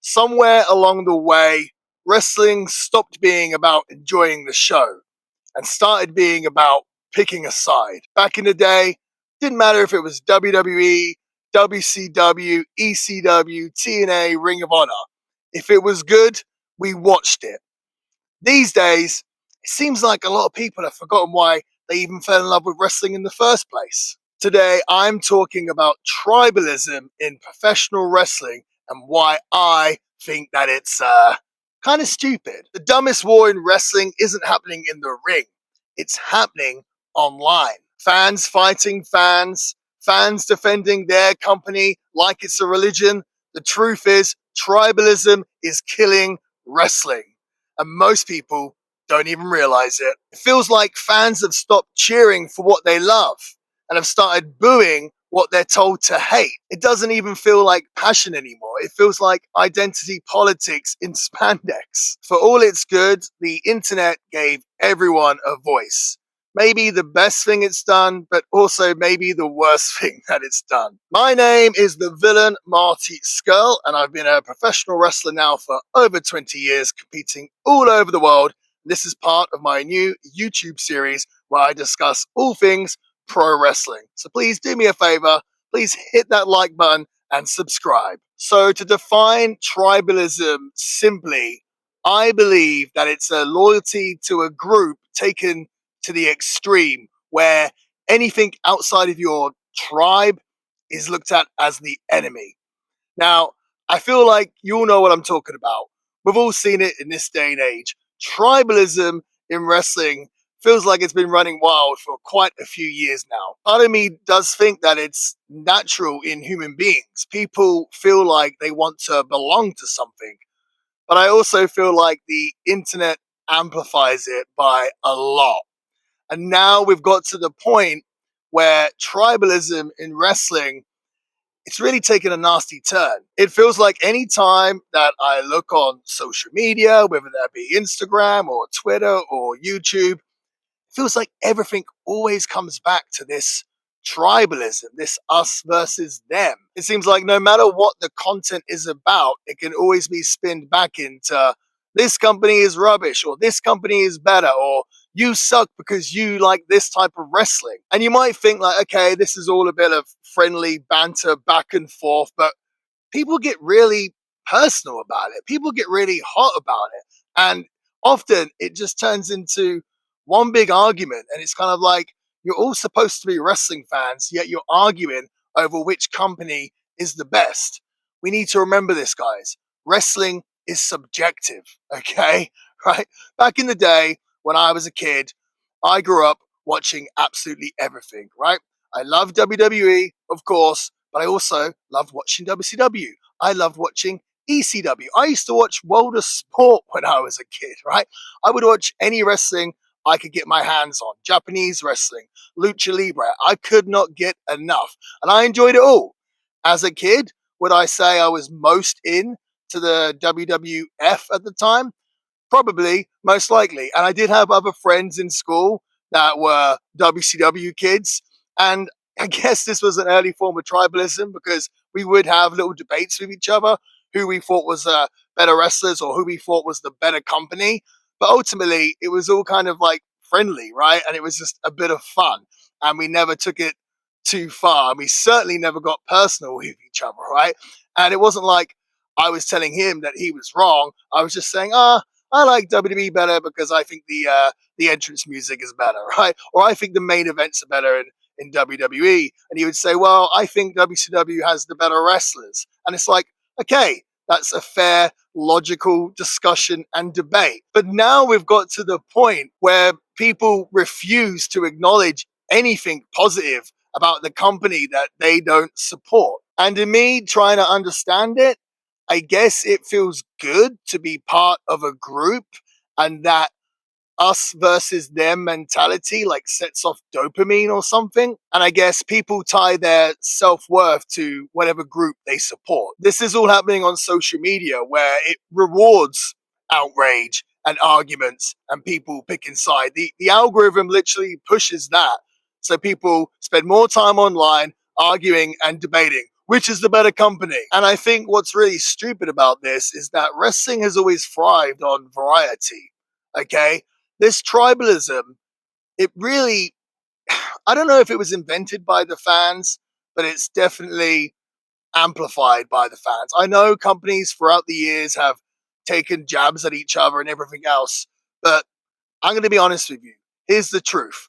Somewhere along the way, wrestling stopped being about enjoying the show and started being about picking a side. Back in the day, didn't matter if it was WWE, WCW, ECW, TNA, Ring of Honor. If it was good, we watched it. These days, it seems like a lot of people have forgotten why they even fell in love with wrestling in the first place. Today, I'm talking about tribalism in professional wrestling and why I think that it's kind of stupid. The dumbest war in wrestling isn't happening in the ring, it's happening online. Fans fighting fans, fans defending their company like it's a religion. The truth is, tribalism is killing wrestling, and most people don't even realize it. It feels like fans have stopped cheering for what they love and have started booing what they're told to hate. It doesn't even feel like passion anymore. It feels like identity politics in spandex. For all it's good, the internet gave everyone a voice. Maybe the best thing it's done, but also maybe the worst thing that it's done. My name is the villain Marty Skrull, and I've been a professional wrestler now for over 20 years, competing all over the world. This is part of my new YouTube series where I discuss all things pro wrestling. So please do me a favor, please hit that like button and subscribe. So to define tribalism simply, I believe that it's a loyalty to a group taken to the extreme where anything outside of your tribe is looked at as the enemy. Now, I feel like you all know what I'm talking about. We've all seen it in this day and age. Tribalism in wrestling feels like it's been running wild for quite a few years now. Part of me does think that it's natural in human beings. People feel like they want to belong to something. But I also feel like the internet amplifies it by a lot. And now we've got to the point where tribalism in wrestling, it's really taken a nasty turn. It feels like any time that I look on social media, whether that be Instagram or Twitter or YouTube, it feels like everything always comes back to this tribalism, this us versus them. It seems like no matter what the content is about, it can always be spinned back into this company is rubbish, or this company is better, or you suck because you like this type of wrestling. And you might think like, okay, this is all a bit of friendly banter back and forth, but people get really personal about it. People get really hot about it. And often it just turns into one big argument. And it's kind of like you're all supposed to be wrestling fans, yet you're arguing over which company is the best. We need to remember this, guys. Wrestling is subjective, okay? Right? Back in the day when I was a kid, I grew up watching absolutely everything, right? I love WWE, of course, but I also loved watching WCW. I loved watching ECW. I used to watch World of Sport when I was a kid, right? I would watch any wrestling I could get my hands on. Japanese wrestling, lucha libre. I could not get enough. And I enjoyed it all. As a kid, would I say I was most in to the WWF at the time? Probably, most likely. And I did have other friends in school that were WCW kids. And I guess this was an early form of tribalism because we would have little debates with each other who we thought was better wrestlers or who we thought was the better company. But ultimately, it was all kind of like friendly, right? And it was just a bit of fun. And we never took it too far. And we certainly never got personal with each other, right? And it wasn't like I was telling him that he was wrong. I was just saying, I like WWE better because I think the entrance music is better, right? Or I think the main events are better in WWE. And he would say, well, I think WCW has the better wrestlers. And it's like, okay, that's a fair, logical discussion and debate. But now we've got to the point where people refuse to acknowledge anything positive about the company that they don't support. And in me trying to understand it, I guess it feels good to be part of a group and that us versus them mentality like sets off dopamine or something. And I guess people tie their self-worth to whatever group they support. This is all happening on social media where it rewards outrage and arguments and people picking side. The algorithm literally pushes that. So people spend more time online arguing and debating which is the better company? And I think what's really stupid about this is that wrestling has always thrived on variety. Okay? This tribalism, it really, I don't know if it was invented by the fans, but it's definitely amplified by the fans. I know companies throughout the years have taken jabs at each other and everything else, but I'm going to be honest with you. Here's the truth.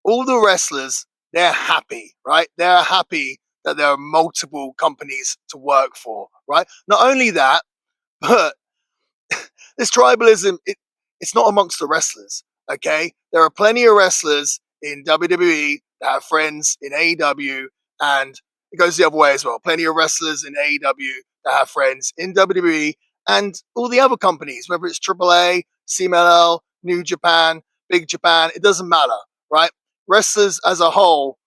All the wrestlers, they're happy, right? They're happy that there are multiple companies to work for, right? Not only that, but this tribalism, it's not amongst the wrestlers, okay? There are plenty of wrestlers in WWE that have friends in AEW, and it goes the other way as well. Plenty of wrestlers in AEW that have friends in WWE and all the other companies, whether it's AAA, CMLL, New Japan, Big Japan, it doesn't matter, right? Wrestlers as a whole,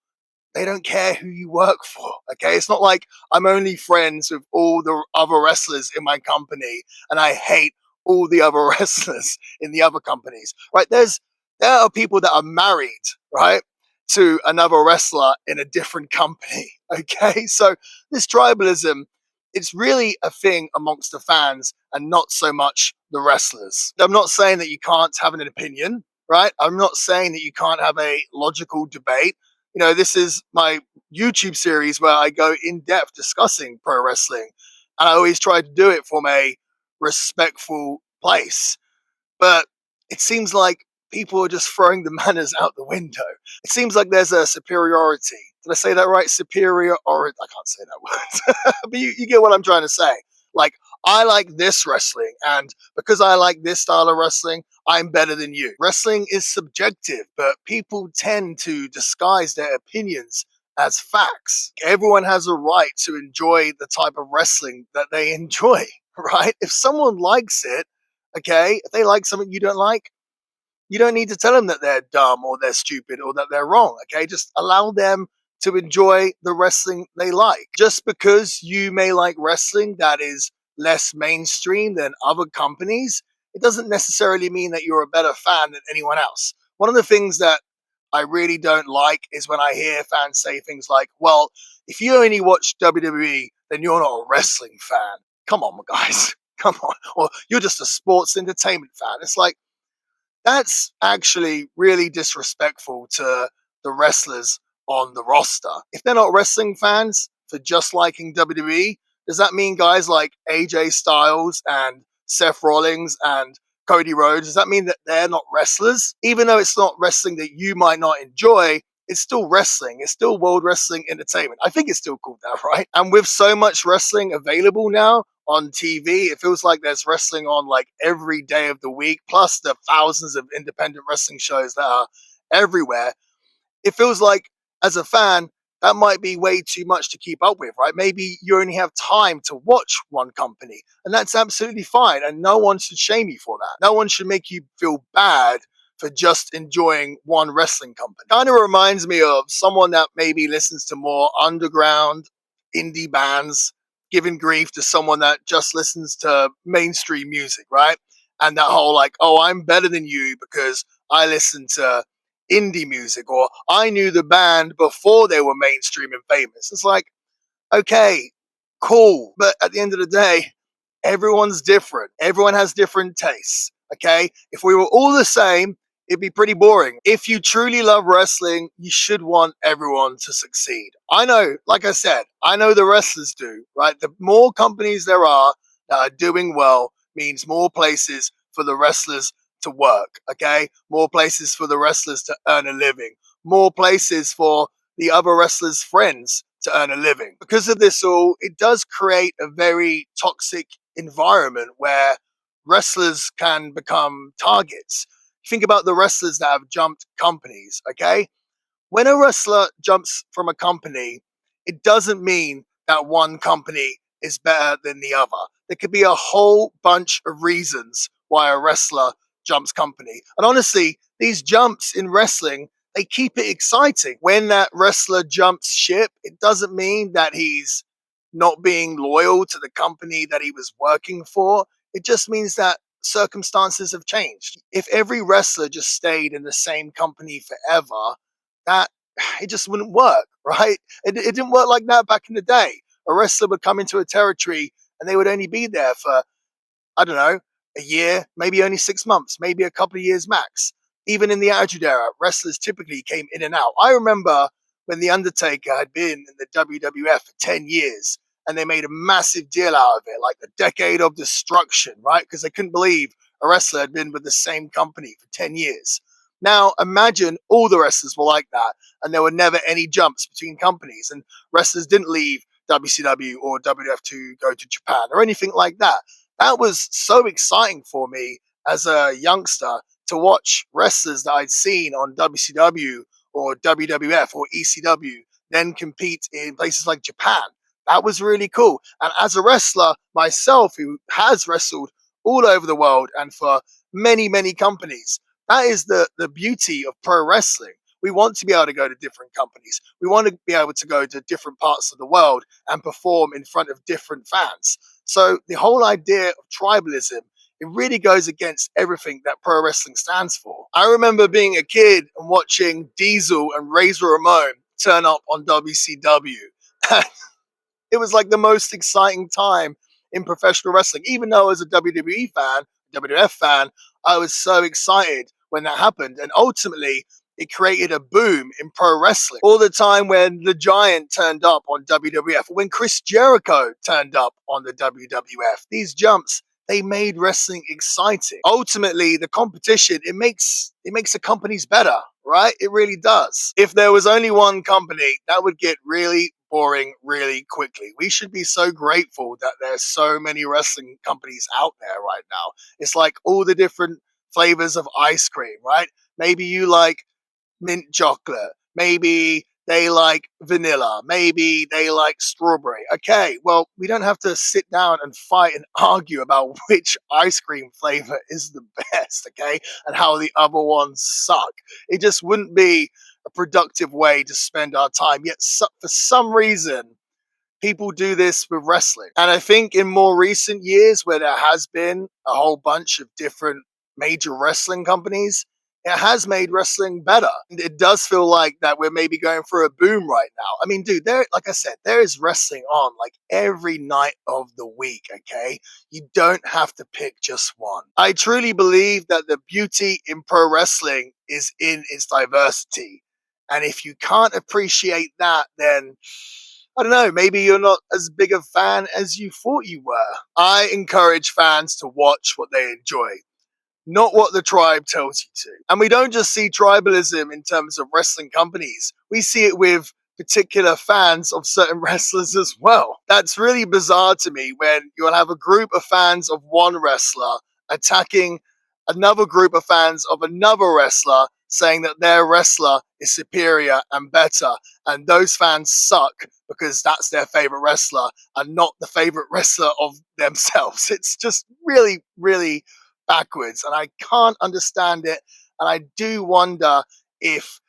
they don't care who you work for. Okay. It's not like I'm only friends with all the other wrestlers in my company and I hate all the other wrestlers in the other companies, right? There are people that are married, right, to another wrestler in a different company. Okay. So this tribalism, it's really a thing amongst the fans and not so much the wrestlers. I'm not saying that you can't have an opinion, right? I'm not saying that you can't have a logical debate. This is my YouTube series where I go in depth discussing pro wrestling. And I always try to do it from a respectful place. But it seems like people are just throwing the manners out the window. It seems like there's a superiority. Did I say that right? Superior, or I can't say that word. But you get what I'm trying to say. Like, I like this wrestling, and because I like this style of wrestling, I'm better than you. Wrestling is subjective, but people tend to disguise their opinions as facts. Everyone has a right to enjoy the type of wrestling that they enjoy, right? If someone likes it, okay, if they like something you don't like, you don't need to tell them that they're dumb or they're stupid or that they're wrong. Okay, just allow them to enjoy the wrestling they like. Just because you may like wrestling that is less mainstream than other companies, it doesn't necessarily mean that you're a better fan than anyone else. One of the things that I really don't like is when I hear fans say things like, well, if you only watch WWE, then you're not a wrestling fan. Come on, guys. Come on. Or you're just a sports entertainment fan. It's like, that's actually really disrespectful to the wrestlers on the roster. If they're not wrestling fans for just liking WWE, does that mean guys like AJ Styles and Seth Rollins and Cody Rhodes, does that mean that they're not wrestlers? Even though it's not wrestling that you might not enjoy, it's still wrestling. It's still World Wrestling Entertainment. I think it's still called that, right? And with so much wrestling available now on TV, it feels like there's wrestling on like every day of the week, plus the thousands of independent wrestling shows that are everywhere. It feels like, as a fan, that might be way too much to keep up with, right? Maybe you only have time to watch one company, and that's absolutely fine. And no one should shame you for that. No one should make you feel bad for just enjoying one wrestling company. Kind of reminds me of someone that maybe listens to more underground indie bands giving grief to someone that just listens to mainstream music, right? And that whole like, oh, I'm better than you because I listen to indie music, or I knew the band before they were mainstream and famous. It's like, okay, cool. But at the end of the day, everyone's different. Everyone has different tastes. Okay. If we were all the same, it'd be pretty boring. If you truly love wrestling, you should want everyone to succeed. I know, like I said, I know the wrestlers do, right? The more companies there are that are doing well means more places for the wrestlers to work, okay? More places for the wrestlers to earn a living, more places for the other wrestlers' friends to earn a living. Because of this all, it does create a very toxic environment where wrestlers can become targets. Think about the wrestlers that have jumped companies, okay? When a wrestler jumps from a company, it doesn't mean that one company is better than the other. There could be a whole bunch of reasons why a wrestler jumps company. And honestly, these jumps in wrestling, they keep it exciting. When that wrestler jumps ship, it doesn't mean that he's not being loyal to the company that he was working for. It just means that circumstances have changed. If every wrestler just stayed in the same company forever, that it just wouldn't work, right? It didn't work like that back in the day. a wrestler would come into a territory and they would only be there for, I don't know, a year, maybe only 6 months, maybe a couple of years max. Even in the Attitude Era, wrestlers typically came in and out. I remember when The Undertaker had been in the WWF for 10 years and they made a massive deal out of it, like the decade of destruction, right? Because they couldn't believe a wrestler had been with the same company for 10 years. Now, imagine all the wrestlers were like that and there were never any jumps between companies and wrestlers didn't leave WCW or WWF to go to Japan or anything like that. That was so exciting for me as a youngster to watch wrestlers that I'd seen on WCW or WWF or ECW then compete in places like Japan. That was really cool. And as a wrestler myself, who has wrestled all over the world and for many, many companies, that is the beauty of pro wrestling. We want to be able to go to different companies. We want to be able to go to different parts of the world and perform in front of different fans. So the whole idea of tribalism, it really goes against everything that pro wrestling stands for. I remember being a kid and watching Diesel and Razor Ramon turn up on WCW. It was like the most exciting time in professional wrestling. Even though I was a WWE fan, WWF fan, I was so excited when that happened. And ultimately, it created a boom in pro wrestling. All the time when The Giant turned up on WWF, when Chris Jericho turned up on the WWF, these jumps, they made wrestling exciting. Ultimately, the competition, it makes the companies better, right? It really does. If there was only one company, that would get really boring really quickly. We should be so grateful that there's so many wrestling companies out there right now. It's like all the different flavors of ice cream, right? Maybe you like mint chocolate. Maybe they like vanilla. Maybe they like strawberry. Okay, well, we don't have to sit down and fight and argue about which ice cream flavor is the best, okay, and how the other ones suck. It just wouldn't be a productive way to spend our time. Yet, for some reason, people do this with wrestling. And I think in more recent years, where there has been a whole bunch of different major wrestling companies, it has made wrestling better. It does feel like that we're maybe going for a boom right now. I mean, dude, like I said, there is wrestling on like every night of the week, okay? You don't have to pick just one. I truly believe that the beauty in pro wrestling is in its diversity. And if you can't appreciate that, then I don't know, maybe you're not as big a fan as you thought you were. I encourage fans to watch what they enjoy, not what the tribe tells you to. And we don't just see tribalism in terms of wrestling companies. We see it with particular fans of certain wrestlers as well. That's really bizarre to me when you'll have a group of fans of one wrestler attacking another group of fans of another wrestler, saying that their wrestler is superior and better, and those fans suck because that's their favorite wrestler and not the favorite wrestler of themselves. It's just really, really backwards, and I can't understand it. And I do wonder if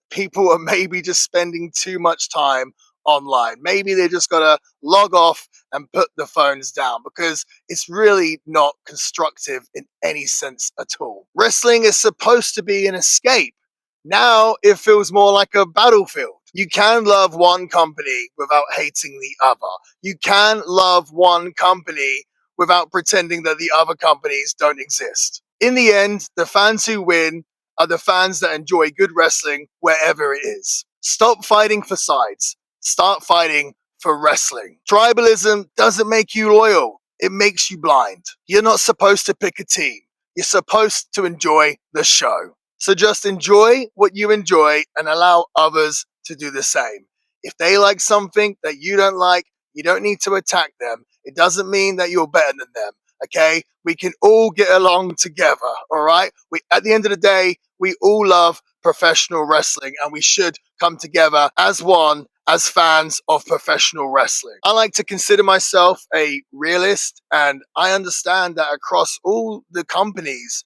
people are maybe just spending too much time online. Maybe they just got to log off and put the phones down, because it's really not constructive in any sense at all. Wrestling is supposed to be an escape. Now it feels more like a battlefield. You can love one company without hating the other. You can love one company without pretending that the other companies don't exist. In the end, the fans who win are the fans that enjoy good wrestling wherever it is. Stop fighting for sides. Start fighting for wrestling. Tribalism doesn't make you loyal. It makes you blind. You're not supposed to pick a team. You're supposed to enjoy the show. So just enjoy what you enjoy and allow others to do the same. If they like something that you don't like, you don't need to attack them. It doesn't mean that you're better than them. Okay, we can all get along together. All right. At the end of the day, we all love professional wrestling, and we should come together as one, as fans of professional wrestling. I like to consider myself a realist, and I understand that across all the companies,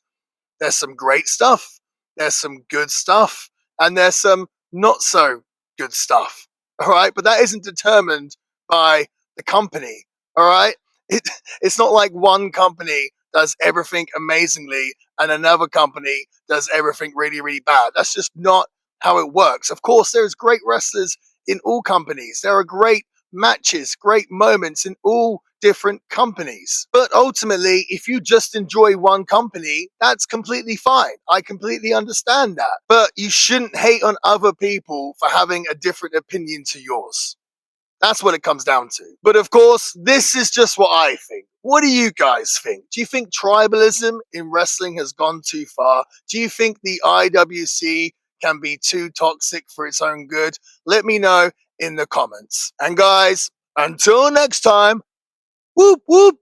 there's some great stuff, there's some good stuff, and there's some not so good stuff. All right. But that isn't determined by the company. All right. It's not like one company does everything amazingly and another company does everything really, really bad. That's just not how it works. Of course, there's great wrestlers in all companies. There are great matches, great moments in all different companies. But ultimately, if you just enjoy one company, that's completely fine. I completely understand that. But you shouldn't hate on other people for having a different opinion to yours. That's what it comes down to. But of course, this is just what I think. What do you guys think? Do you think tribalism in wrestling has gone too far? Do you think the IWC can be too toxic for its own good? Let me know in the comments. And guys, until next time, whoop whoop.